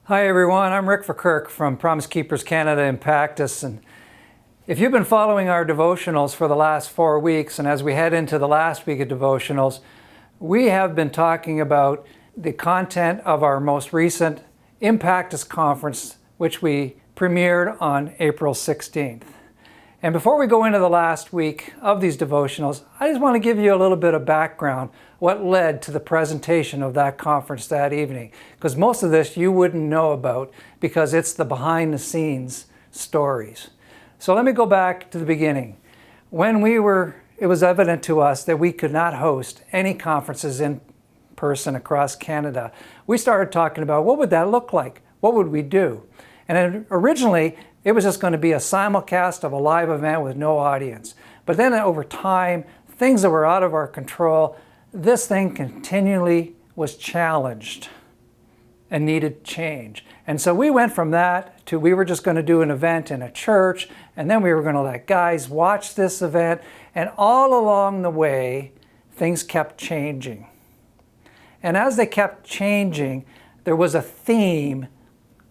Hi everyone, I'm Verkerk from Promise Keepers Canada Impactus, and if you've been following our devotionals for the last 4 weeks, and as we head into the last week of devotionals, we have been talking about the content of our most recent Impactus conference, which we premiered on April 16th. And before we go into the last week of these devotionals, I just want to give you a little bit of background, what led to the presentation of that conference that evening. Because most of this you wouldn't know about because it's the behind the scenes stories. So let me go back to the beginning. When it was evident to us that we could not host any conferences in person across Canada, we started talking about what would that look like? What would we do? And originally, it was just going to be a simulcast of a live event with no audience. But then over time, things that were out of our control, this thing continually was challenged and needed change. And so we went from that to we were just going to do an event in a church, and then we were going to let guys watch this event. And all along the way, things kept changing. And as they kept changing, there was a theme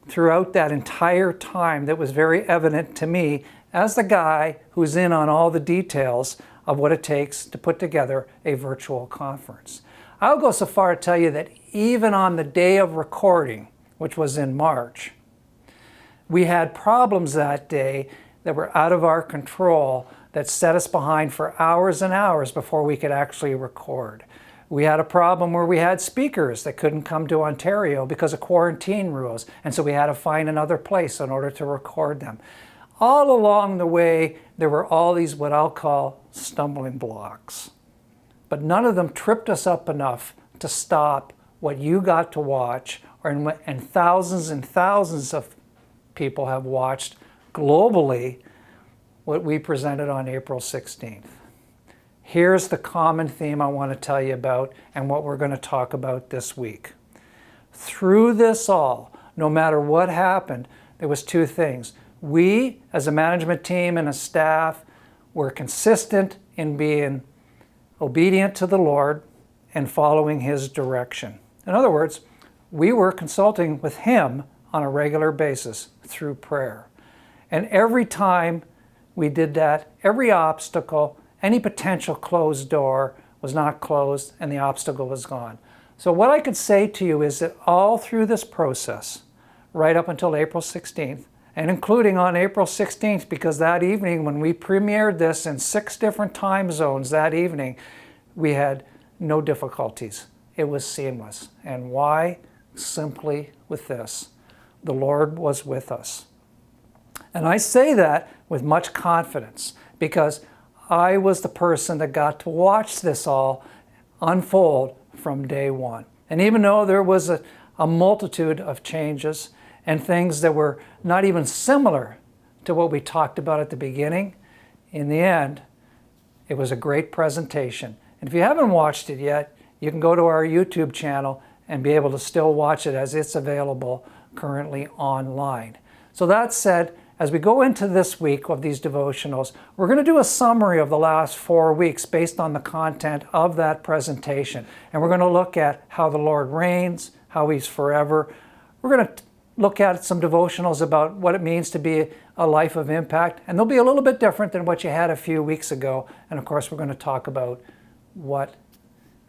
throughout that entire time that was very evident to me as the guy who's in on all the details of what it takes to put together a virtual conference. I'll go so far to tell you that even on the day of recording, which was in March, we had problems that day that were out of our control that set us behind for hours and hours before we could actually record. We had a problem where we had speakers that couldn't come to Ontario because of quarantine rules, and so we had to find another place in order to record them. All along the way, there were all these what I'll call stumbling blocks. But none of them tripped us up enough to stop what you got to watch, and thousands of people have watched globally what we presented on April 16th. Here's the common theme I want to tell you about and what we're going to talk about this week. Through this all, no matter what happened, there was two things. We, as a management team and a staff, were consistent in being obedient to the Lord and following His direction. In other words, we were consulting with Him on a regular basis through prayer. And every time we did that, every obstacle, any potential closed door was not closed and the obstacle was gone. So what I could say to you is that all through this process, right up until April 16th, and including on April 16th, because that evening when we premiered this in 6 different time zones that evening, we had no difficulties. It was seamless. And why? Simply with this. The Lord was with us. And I say that with much confidence because I was the person that got to watch this all unfold from day one. And even though there was a multitude of changes and things that were not even similar to what we talked about at the beginning, in the end, it was a great presentation. And if you haven't watched it yet, you can go to our YouTube channel and be able to still watch it as it's available currently online. So that said, as we go into this week of these devotionals, we're going to do a summary of the last 4 weeks based on the content of that presentation. And we're going to look at how the Lord reigns, how He's forever. We're going to look at some devotionals about what it means to be a life of impact. And they'll be a little bit different than what you had a few weeks ago. And of course, we're going to talk about what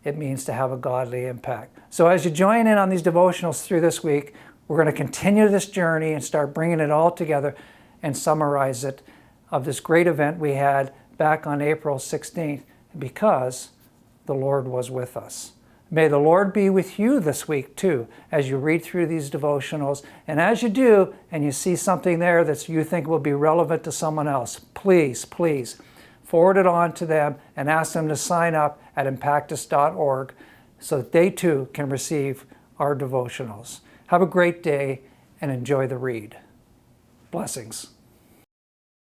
it means to have a godly impact. So as you join in on these devotionals through this week, we're going to continue this journey and start bringing it all together and summarize it of this great event we had back on April 16th because the Lord was with us. May the Lord be with you this week too as you read through these devotionals. And as you do, and you see something there that you think will be relevant to someone else, please forward it on to them and ask them to sign up at impactus.org so that they too can receive our devotionals. Have a great day and enjoy the read. Blessings.